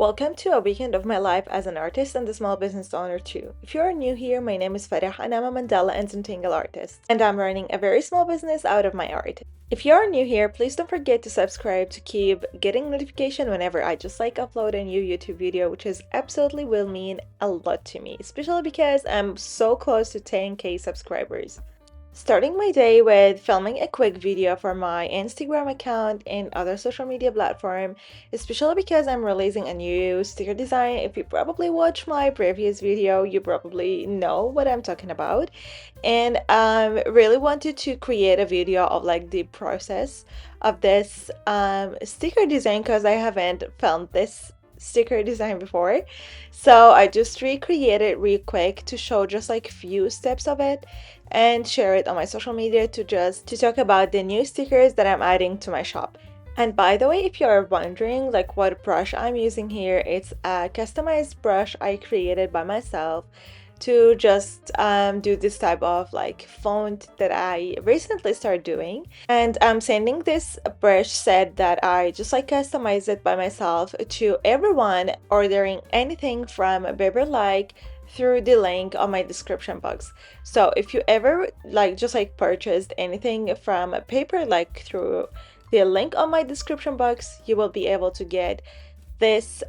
Welcome to a weekend of my life as an artist and a small business owner too. If you are new here, my name is Farah and I'm a mandala and Zentangle artist, and I'm running a very small business out of my art. If you are new here, please don't forget to subscribe to keep getting notification whenever I just upload a new YouTube video, which is absolutely will mean a lot to me, especially because I'm so close to 10K subscribers. Starting my day with filming a quick video for my Instagram account and other social media platform, especially because I'm releasing a new sticker design. If you probably watched my previous video, you probably know what I'm talking about. And really wanted to create a video of the process of this sticker design because I haven't filmed this sticker design before. So I just recreated real quick to show just few steps of it and share it on my social media to talk about the new stickers that I'm adding to my shop. And by the way, if you're wondering what brush I'm using here, it's a customized brush I created by myself to just do this type of font that I recently started doing. And I'm sending this brush set that I just customized it by myself to everyone ordering anything from Beberlike through the link on my description box. So if you ever just purchased anything from paper through the link on my description box, you will be able to get this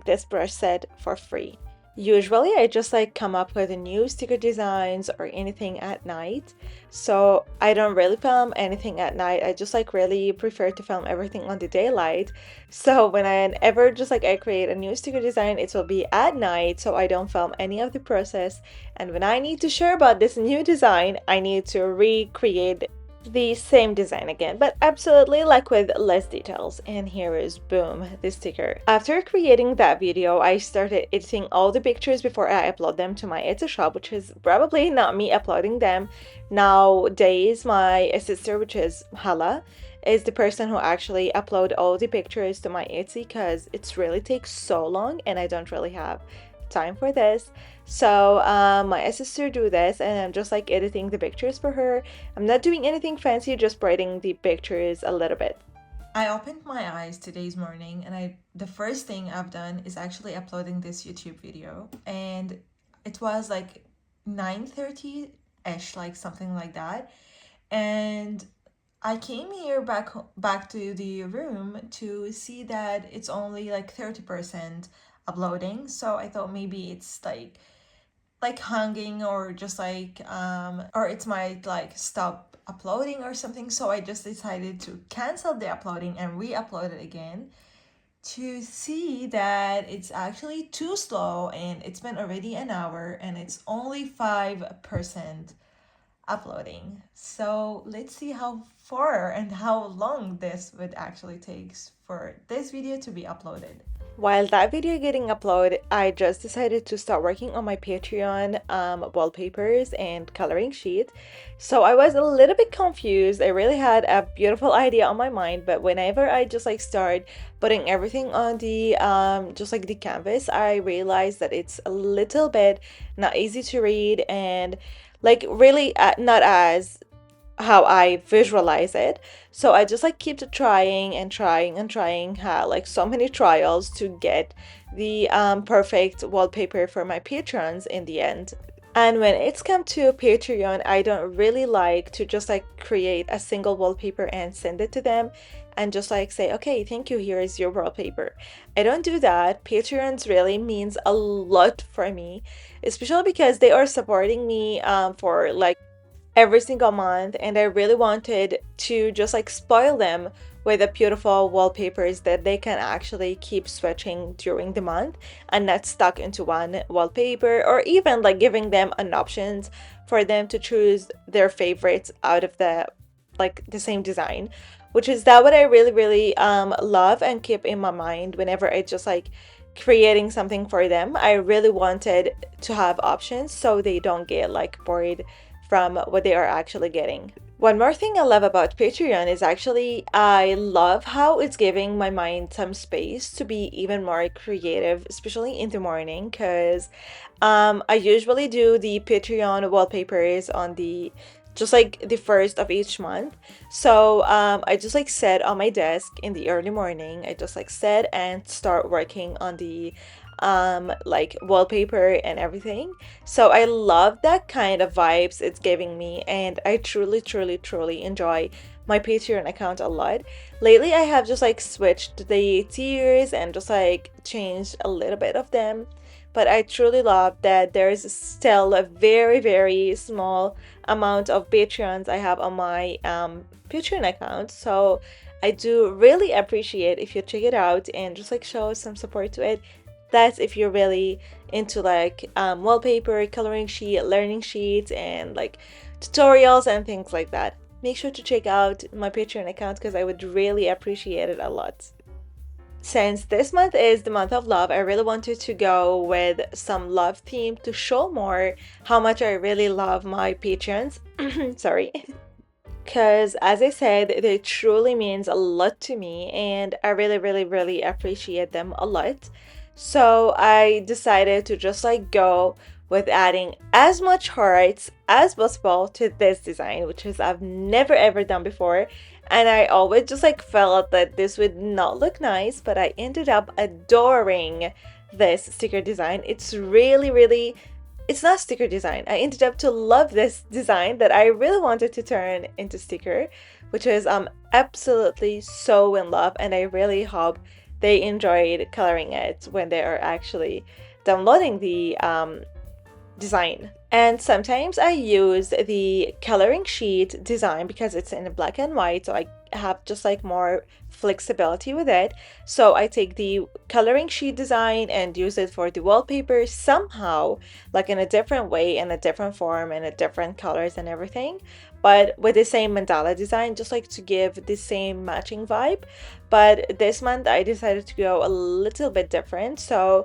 this brush set for free. Usually I just come up with new sticker designs or anything at night, so I don't really film anything at night. I just really prefer to film everything on the daylight. So whenever I create a new sticker design, it will be at night, so I don't film any of the process. And when I need to share about this new design, I need to recreate the same design again, but absolutely with less details. And here is boom, the sticker. After creating that video, I started editing all the pictures before I upload them to my Etsy shop, which is probably not me uploading them. Nowadays, my sister, which is Hala, is the person who actually upload all the pictures to my Etsy because it really takes so long and I don't really have time for this. So my sister do this and I'm just editing the pictures for her. I'm not doing anything fancy, just writing the pictures a little bit. I opened my eyes today's morning and the first thing I've done is actually uploading this YouTube video, and it was 9:30-ish, something like that. And I came here back to the room to see that it's only 30% uploading. So I thought maybe it's hanging or just or it might stop uploading or something. So I just decided to cancel the uploading and re-upload it again to see that it's actually too slow, and it's been already an hour and it's only 5% uploading. So let's see how far and how long this would actually takes for this video to be uploaded. While that video getting uploaded, I just decided to start working on my Patreon wallpapers and coloring sheet. So I was a little bit confused. I really had a beautiful idea on my mind, but whenever I just start putting everything on the the canvas, I realized that it's a little bit not easy to read and really not as how I visualize it. So I just keep trying and trying and trying, so many trials to get the perfect wallpaper for my patrons in the end. And when it's come to Patreon, I don't really like to just create a single wallpaper and send it to them and just say, okay, thank you, here is your wallpaper. I don't do that. Patreons really means a lot for me, especially because they are supporting me for every single month, and I really wanted to just spoil them with the beautiful wallpapers that they can actually keep switching during the month and not stuck into one wallpaper, or even giving them an options for them to choose their favorites out of the same design, which is that what I really love and keep in my mind whenever I just creating something for them. I really wanted to have options so they don't get bored from what they are actually getting. One more thing I love about Patreon is actually I love how it's giving my mind some space to be even more creative, especially in the morning, because I usually do the Patreon wallpapers on the just like the first of each month. So I just like sit on my desk in the early morning. I just like sit and start working on the like wallpaper and everything. So I love that kind of vibes it's giving me, and I truly, truly, truly enjoy my Patreon account a lot. Lately, I have just like switched the tiers and just like changed a little bit of them. But I truly love that there is still a very, very small amount of Patreons I have on my Patreon account. So I do really appreciate if you check it out and just like show some support to it. That's if you're really into like wallpaper, coloring sheet, learning sheets, and like tutorials and things like that. Make sure to check out my Patreon account because I would really appreciate it a lot. Since this month is the month of love, I really wanted to go with some love theme to show more how much I really love my patrons. Sorry. Because as I said, they truly means a lot to me, and I really, really, really appreciate them a lot. So I decided to just like go with adding as much hearts as possible to this design, which is I've never ever done before. And I always just like felt that this would not look nice, but I ended up adoring this sticker design. It's really, really, it's not sticker design. I ended up to love this design that I really wanted to turn into sticker, which is absolutely so in love, and I really hope they enjoyed coloring it when they are actually downloading the design. And sometimes I use the coloring sheet design because it's in black and white, so I have just like more flexibility with it. So I take the coloring sheet design and use it for the wallpaper somehow, like in a different way, in a different form, in a different colors and everything, but with the same mandala design, just like to give the same matching vibe. But this month I decided to go a little bit different, so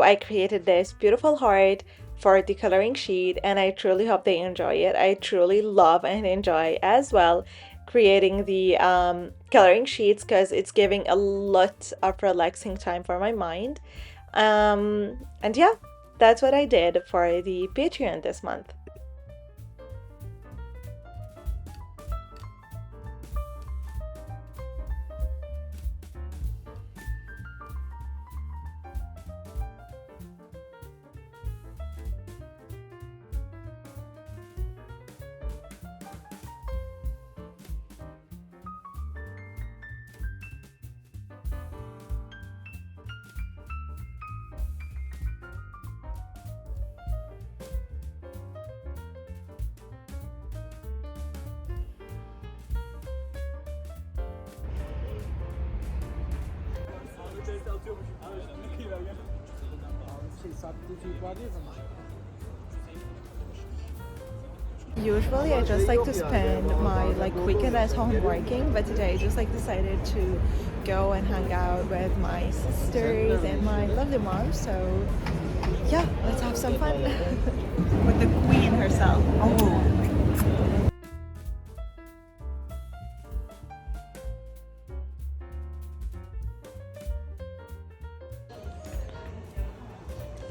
I created this beautiful heart for the coloring sheet, and I truly hope they enjoy it. I truly love and enjoy as well creating the coloring sheets because it's giving a lot of relaxing time for my mind. And yeah, that's what I did for the Patreon this month. Usually I just like to spend my like weekend at home working, but today I just like decided to go and hang out with my sisters and my lovely mom. So yeah, let's have some fun with the queen herself. Oh.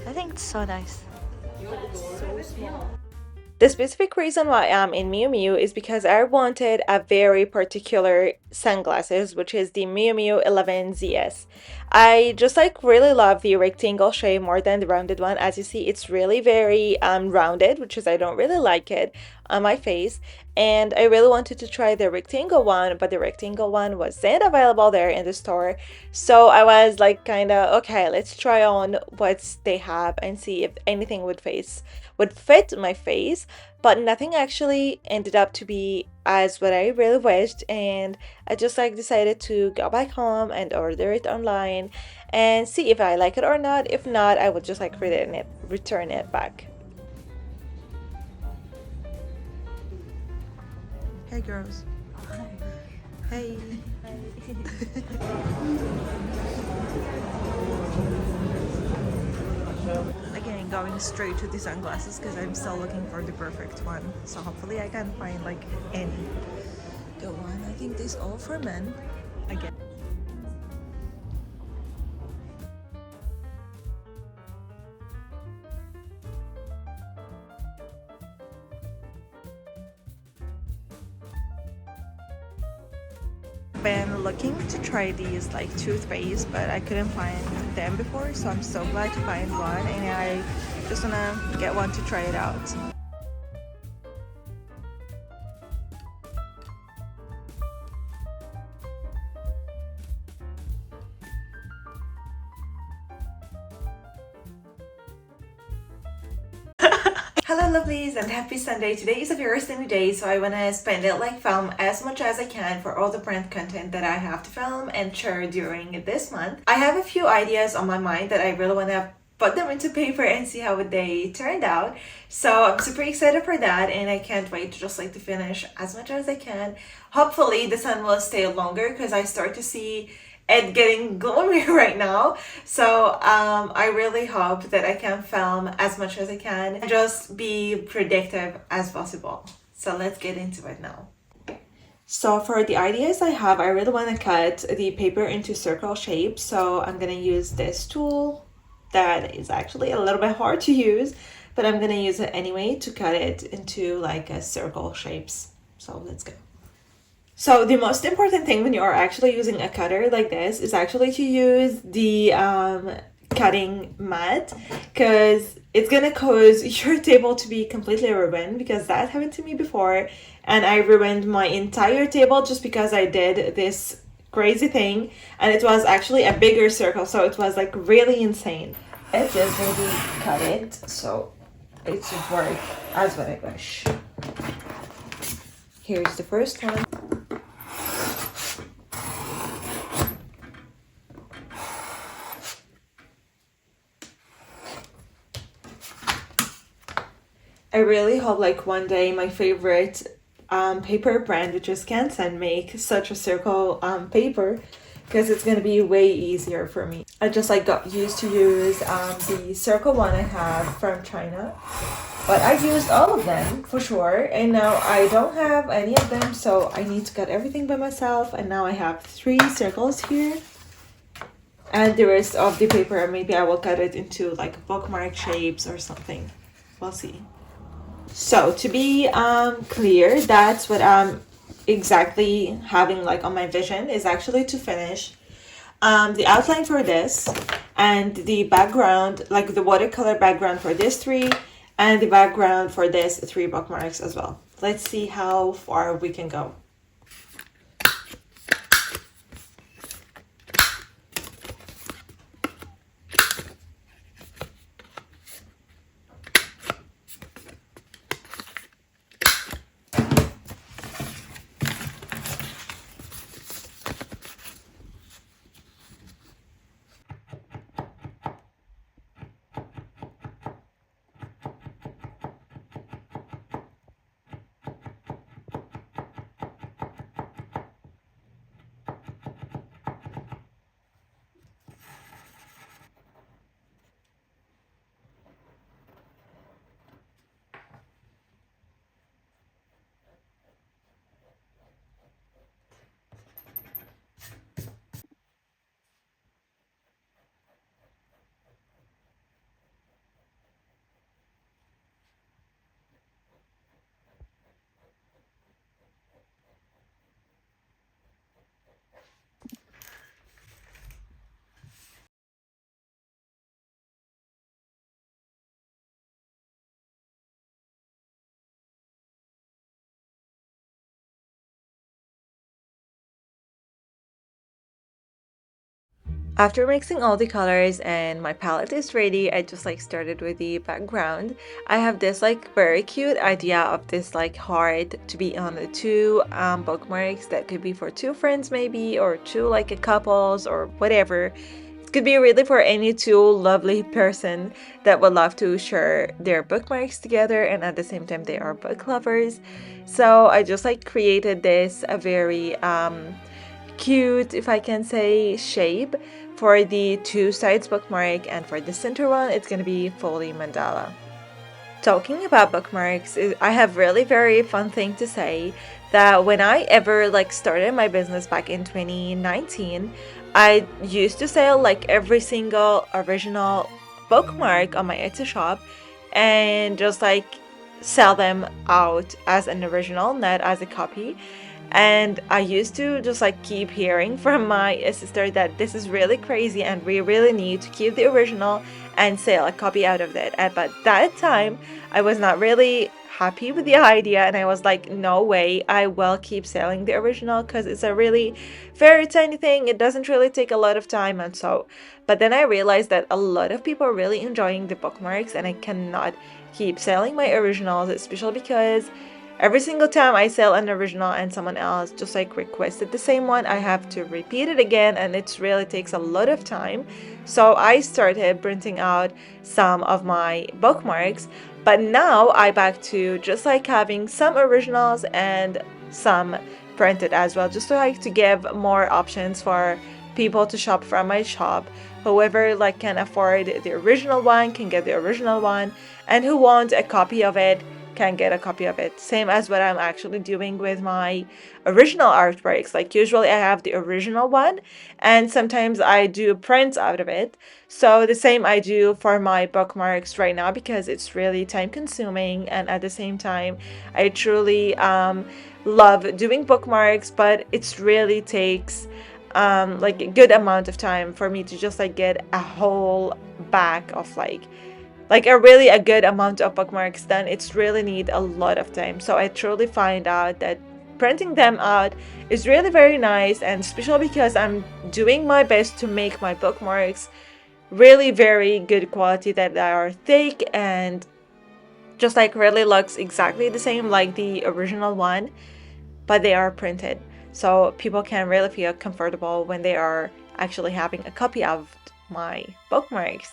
I think it's so nice. It's so small. The specific reason why I'm in miumiu is because I wanted a very particular sunglasses, which is the miumiu 11ZS. I just like really love the rectangle shape more than the rounded one. As you see, it's really very rounded, which is I don't really like it on my face. And I really wanted to try the rectangle one, but the rectangle one wasn't available there in the store. So I was like kind of, okay, let's try on what they have and see if anything would fit my face, but nothing actually ended up to be as what I really wished, and I just like decided to go back home and order it online and see if I like it or not. If not, I would just like return it back. Hey girls. Hi. Hey. Hi. Again, going straight to the sunglasses because I'm still looking for the perfect one. So hopefully I can find like any good one. I think these all for men. Again. been looking to try these like toothpaste, but I couldn't find them before, so I'm so glad to find one, and I just wanna get one to try it out. Hello lovelies and happy Sunday. Today is a very sunny day, so I want to spend it like film as much as I can for all the brand content that I have to film and share during this month. I have a few ideas on my mind that I really want to put them into paper and see how they turned out. So I'm super excited for that, and I can't wait to just like to finish as much as I can. Hopefully the sun will stay longer because I start to see it getting gloomy right now. So I really hope that I can film as much as I can and just be predictive as possible. So let's get into it now. So for the ideas I have, I really want to cut the paper into circle shapes. So I'm going to use this tool that is actually a little bit hard to use, but I'm going to use it anyway to cut it into like a circle shapes. So let's go. So the most important thing when you are actually using a cutter like this is actually to use the cutting mat, because it's gonna cause your table to be completely ruined, because that happened to me before and I ruined my entire table just because I did this crazy thing, and it was actually a bigger circle, so it was like really insane. It just gonna be cut it so it should work as what I wish. Here's the first one. I really hope like one day my favorite paper brand, which is Canson, make such a circle paper, because it's gonna be way easier for me. I just like got used to use the circle one I have from China, but I used all of them for sure, and now I don't have any of them, so I need to cut everything by myself, and now I have 3 circles here. And the rest of the paper, maybe I will cut it into like bookmark shapes or something. We'll see. So to be clear, that's what I'm exactly having like on my vision, is actually to finish the outline for this, and the background, like the watercolor background for this 3, and the background for this 3 bookmarks as well. Let's see how far we can go. After mixing all the colors and my palette is ready, I just like started with the background. I have this like very cute idea of this like heart to be on the 2 bookmarks that could be for 2 friends maybe, or 2 like a couples or whatever. It could be really for any 2 lovely person that would love to share their bookmarks together, and at the same time they are book lovers. So I just like created this a very cute, if I can say, shape for the 2 sides bookmark, and for the center one it's gonna be fully mandala. Talking about bookmarks, I have really very fun thing to say, that when I ever like started my business back in 2019, I used to sell like every single original bookmark on my Etsy shop, and just like sell them out as an original, not as a copy. And I used to just like keep hearing from my sister that this is really crazy and we really need to keep the original and sell a copy out of it. And but that time I was not really happy with the idea, and I was like, no way, I will keep selling the original because it's a really very tiny thing. It doesn't really take a lot of time and so. But then I realized that a lot of people are really enjoying the bookmarks, and I cannot keep selling my originals, especially because every single time I sell an original and someone else just like requested the same one, I have to repeat it again, and it really takes a lot of time. So I started printing out some of my bookmarks, but now I back to just like having some originals and some printed as well, just to like to give more options for people to shop from my shop. Whoever like can afford the original one can get the original one, and who want a copy of it can get a copy of it. Same as what I'm actually doing with my original artworks. Like usually I have the original one, and sometimes I do prints out of it. So the same I do for my bookmarks right now, because it's really time consuming, and at the same time I truly love doing bookmarks, but it's really takes like a good amount of time for me to just like get a whole bag of like a good amount of bookmarks done. It's really need a lot of time. So I truly find out that printing them out is really very nice, and especially because I'm doing my best to make my bookmarks really very good quality, that they are thick and just like really looks exactly the same like the original one, but they are printed. So people can really feel comfortable when they are actually having a copy of my bookmarks.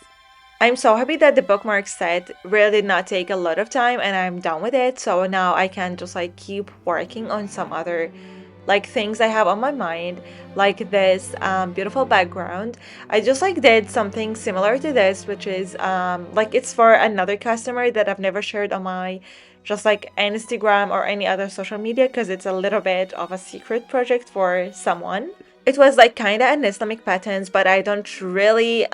I'm so happy that the bookmark set really did not take a lot of time and I'm done with it. So now I can just like keep working on some other like things I have on my mind, like this beautiful background. I just like did something similar to this, which is like it's for another customer that I've never shared on my just like Instagram or any other social media, because it's a little bit of a secret project for someone. It was like kind of an Islamic patterns, but I don't really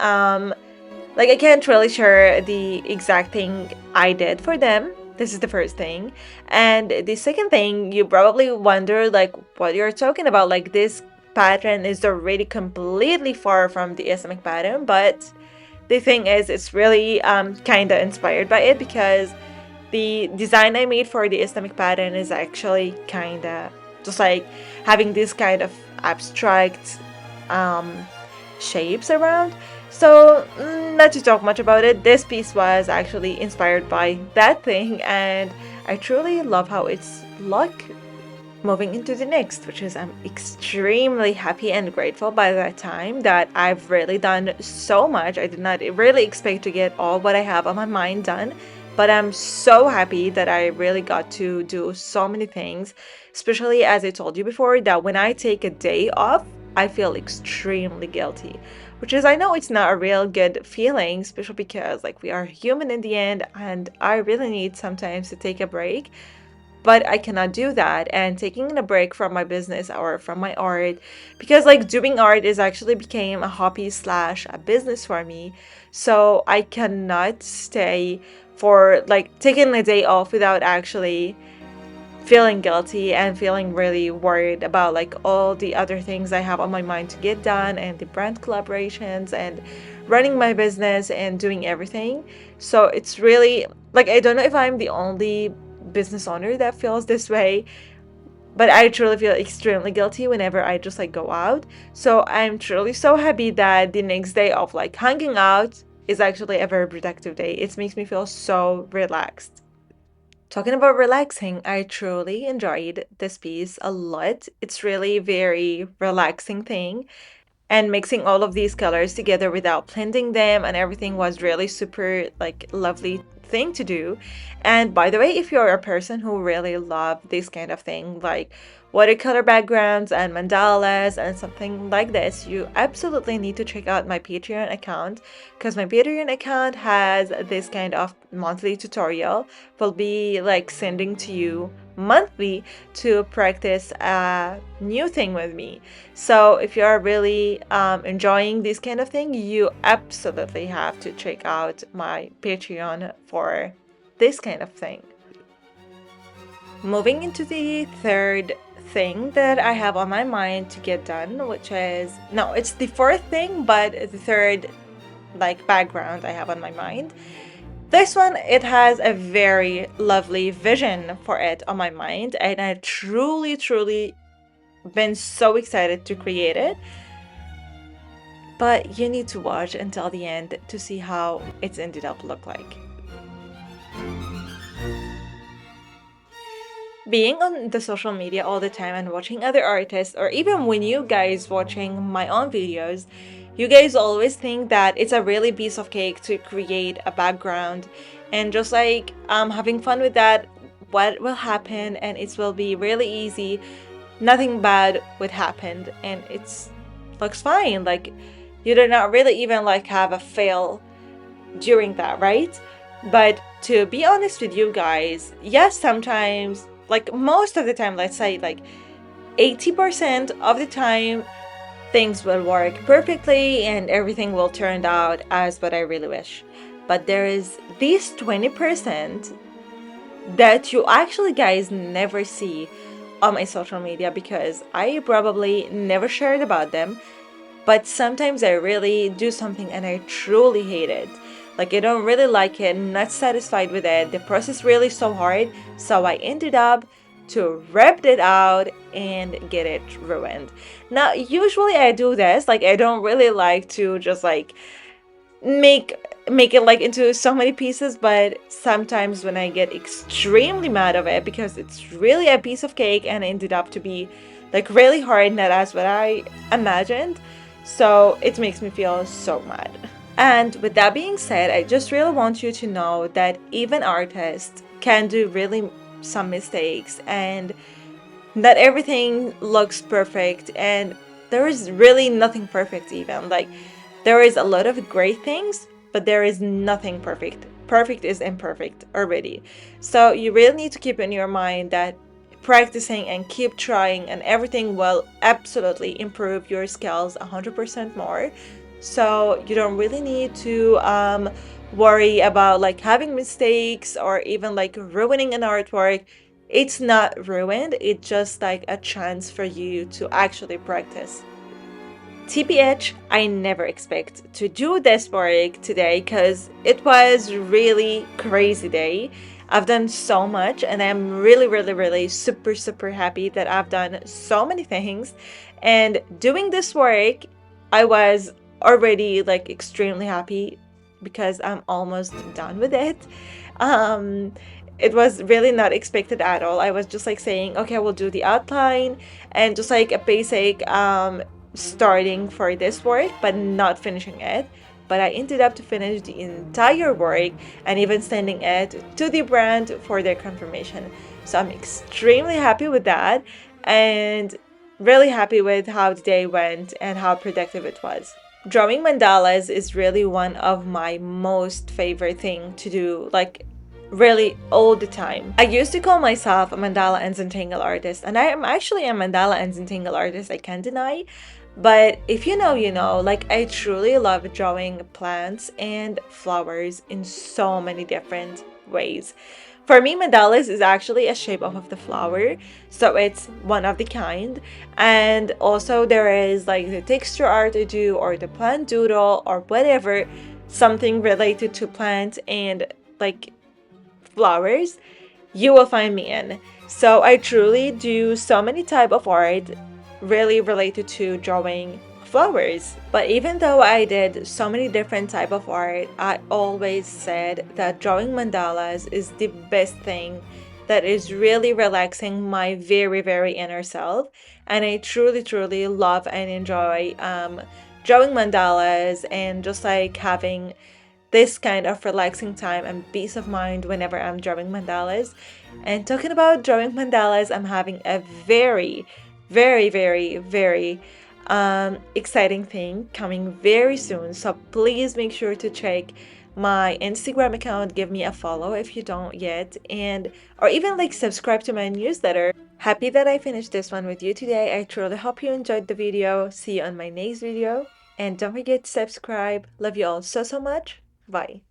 like I can't really share the exact thing I did for them. This is the first thing. And the second thing, you probably wonder like what you're talking about. Like this pattern is already completely far from the Islamic pattern, but the thing is it's really kind of inspired by it, because the design I made for the Islamic pattern is actually kind of just like having this kind of abstract um, shapes around. So, not to talk much about it, this piece was actually inspired by that thing, and I truly love how it's look. Moving into the next, which is I'm extremely happy and grateful by that time that I've really done so much. I did not really expect to get all what I have on my mind done, but I'm so happy that I really got to do so many things, especially as I told you before, that when I take a day off, I feel extremely guilty, which is, I know it's not a real good feeling, especially because like we are human in the end, and I really need sometimes to take a break, but I cannot do that. And taking a break from my business or from my art, because like doing art is actually became a hobby slash a business for me, so I cannot stay for like taking a day off without actually feeling guilty and feeling really worried about like all the other things I have on my mind to get done, and the brand collaborations and running my business and doing everything. So it's really like, I don't know if I'm the only business owner that feels this way, but I truly feel extremely guilty whenever I just like go out. So I'm truly so happy that the next day of like hanging out is actually a very productive day. It makes me feel so relaxed. Talking about relaxing, I truly enjoyed this piece a lot. It's really very relaxing thing, and mixing all of these colors together without blending them and everything was really super like lovely thing to do. And by the way, if you're a person who really love this kind of thing, like watercolor backgrounds and mandalas and something like this, you absolutely need to check out my Patreon account, because my Patreon account has this kind of monthly tutorial will be like sending to you monthly to practice a new thing with me. So if you're really enjoying this kind of thing, you absolutely have to check out my Patreon for this kind of thing. Moving into the third thing that I have on my mind to get done, which is, no, it's the fourth thing, but the third like background I have on my mind. This one, it has a very lovely vision for it on my mind, and I truly been so excited to create it. But you need to watch until the end to see how it's ended up look like. Being on the social media all the time and watching other artists, or even when you guys watching my own videos, you guys always think that it's a really piece of cake to create a background and just like having fun with that, what will happen, and it will be really easy, nothing bad would happen, and it's looks fine, like you do not really even like have a fail during that, right? But to be honest with you guys, yes, sometimes, like most of the time, let's say like 80% of the time, things will work perfectly and everything will turn out as what I really wish. But there is these 20% that you actually guys never see on my social media because I probably never shared about them. But sometimes I really do something and I truly hate it. Like I don't really like it, not satisfied with it. The process really so hard, so I ended up to rip it out and get it ruined. Now, usually I do this, like I don't really like to just like make it like into so many pieces, but sometimes when I get extremely mad of it because it's really a piece of cake and it ended up to be like really hard, not as what I imagined, so it makes me feel so mad. And with that being said, I just really want you to know that even artists can do really some mistakes and not everything looks perfect, and there is really nothing perfect even. Like there is a lot of great things, but there is nothing perfect. Perfect is imperfect already. So you really need to keep in your mind that practicing and keep trying and everything will absolutely improve your skills 100% more. So you don't really need to worry about like having mistakes or even like ruining an artwork. It's not ruined, it's just like a chance for you to actually practice. TBH, I never expect to do this work today because it was really crazy day. I've done so much and I'm really super happy that I've done so many things. And doing this work, I was already like extremely happy because I'm almost done with it. Um, it was really not expected at all. I was just like saying, okay, we'll do the outline and just like a basic starting for this work, but not finishing it. But I ended up to finish the entire work and even sending it to the brand for their confirmation. So I'm extremely happy with that and really happy with how the day went and how productive it was. Drawing mandalas is really one of my most favorite thing to do, like really all the time. I used to call myself a mandala and zentangle artist, and I am actually a mandala and zentangle artist, I can't deny. But if you know, you know, like I truly love drawing plants and flowers in so many different ways. For me, mandalas is actually a shape of the flower, so it's one of the kind. And also there is like the texture art I do or the plant doodle or whatever, something related to plants and like flowers, you will find me in. So I truly do so many type of art really related to drawing flowers. But even though I did so many different type of art, I always said that drawing mandalas is the best thing that is really relaxing my very inner self. And I truly love and enjoy drawing mandalas and just like having this kind of relaxing time and peace of mind whenever I'm drawing mandalas. And talking about drawing mandalas, I'm having a very exciting thing coming very soon. So please make sure to check my Instagram account, give me a follow if you don't yet, and or even like subscribe to my newsletter. Happy that I finished this one with you today. I truly hope you enjoyed the video. See you on my next video. And don't forget to subscribe. Love you all so much. Bye.